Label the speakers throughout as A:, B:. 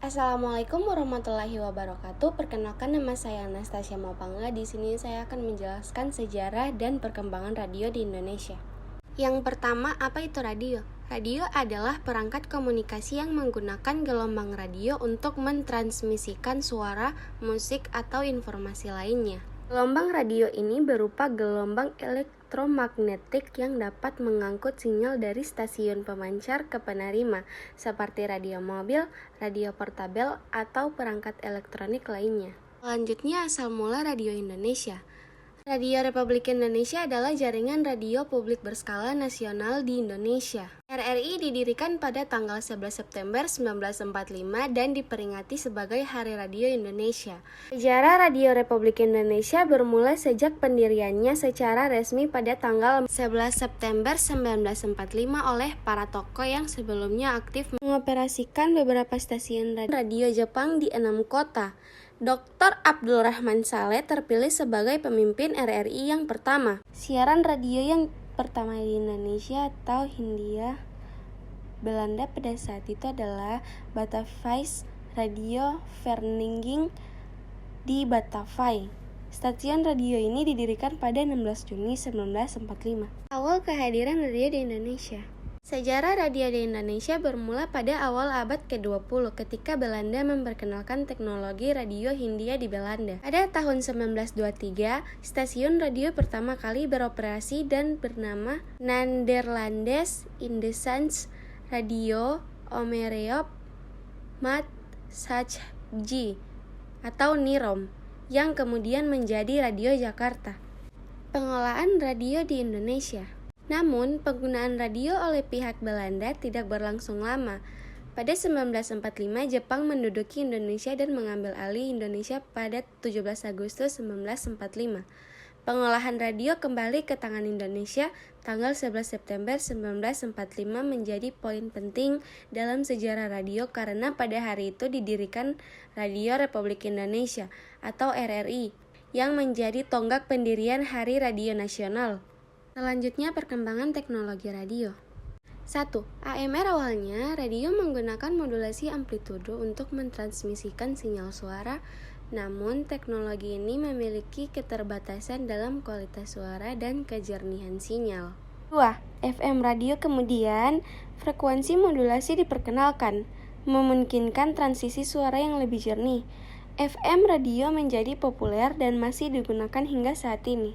A: Assalamualaikum warahmatullahi wabarakatuh. Perkenalkan, nama saya Anastasia Maupangga. Di sini saya akan menjelaskan sejarah dan perkembangan radio di Indonesia. Yang pertama, apa itu radio? Radio adalah perangkat komunikasi yang menggunakan gelombang radio untuk mentransmisikan suara, musik, atau informasi lainnya. Gelombang radio ini berupa gelombang elektromagnetik yang dapat mengangkut sinyal dari stasiun pemancar ke penerima, seperti radio mobil, radio portabel, atau perangkat elektronik lainnya. Selanjutnya, asal mula Radio Indonesia. Radio Republik Indonesia adalah jaringan radio publik berskala nasional di Indonesia. RRI didirikan pada tanggal 11 September 1945 dan diperingati sebagai Hari Radio Indonesia. Sejarah Radio Republik Indonesia bermula sejak pendiriannya secara resmi pada tanggal 11 September 1945 oleh para tokoh yang sebelumnya aktif mengoperasikan beberapa stasiun radio Jepang di 6 kota. Dr. Abdul Rahman Saleh terpilih sebagai pemimpin RRI yang pertama. Siaran radio yang pertama di Indonesia atau Hindia Belanda pada saat itu adalah Batavia's Radio Vereniging di Batavia. Stasiun radio ini didirikan pada 16 Juni 1945. Awal kehadiran radio di Indonesia. Sejarah radio di Indonesia bermula pada awal abad ke-20 ketika Belanda memperkenalkan teknologi radio Hindia di Belanda. Pada tahun 1923, stasiun radio pertama kali beroperasi dan bernama Nederlandes Indische Radio Omroep Maatschappij atau NIROM yang kemudian menjadi Radio Jakarta. Pengolahan radio di Indonesia. Namun, penggunaan radio oleh pihak Belanda tidak berlangsung lama. Pada 1945, Jepang menduduki Indonesia dan mengambil alih Indonesia pada 17 Agustus 1945. Pengolahan radio kembali ke tangan Indonesia tanggal 11 September 1945 menjadi poin penting dalam sejarah radio karena pada hari itu didirikan Radio Republik Indonesia atau RRI yang menjadi tonggak pendirian Hari Radio Nasional. Selanjutnya, perkembangan teknologi radio. 1. AMR awalnya, radio menggunakan modulasi amplitudo untuk mentransmisikan sinyal suara, namun teknologi ini memiliki keterbatasan dalam kualitas suara dan kejernihan sinyal. 2. FM radio kemudian, frekuensi modulasi diperkenalkan, memungkinkan transisi suara yang lebih jernih. FM radio menjadi populer dan masih digunakan hingga saat ini.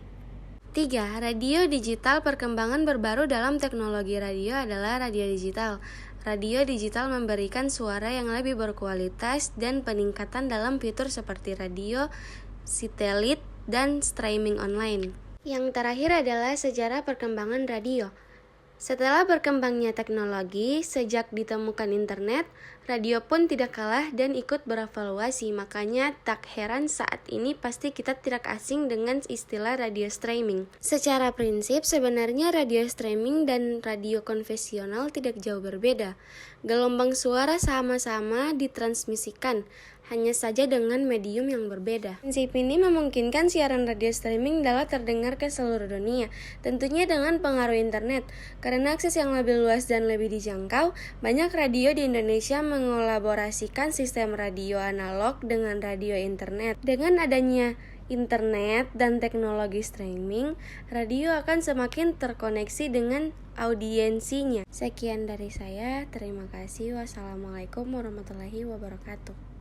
A: 3. Radio digital. Perkembangan terbaru dalam teknologi radio adalah radio digital. Radio digital memberikan suara yang lebih berkualitas dan peningkatan dalam fitur seperti radio, satelit, dan streaming online. Yang terakhir adalah sejarah perkembangan radio. Setelah berkembangnya teknologi, sejak ditemukan internet, radio pun tidak kalah dan ikut berevaluasi. Makanya tak heran saat ini pasti kita tidak asing dengan istilah radio streaming. Secara prinsip, sebenarnya radio streaming dan radio konvensional tidak jauh berbeda. Gelombang suara sama-sama ditransmisikan, hanya saja dengan medium yang berbeda. Prinsip ini memungkinkan siaran radio streaming dapat terdengar ke seluruh dunia, tentunya dengan pengaruh internet. Karena akses yang lebih luas dan lebih dijangkau, banyak radio di Indonesia mengolaborasikan sistem radio analog dengan radio internet. Dengan adanya internet dan teknologi streaming, radio akan semakin terkoneksi dengan audiensinya. Sekian dari saya, terima kasih. Wassalamualaikum warahmatullahi wabarakatuh.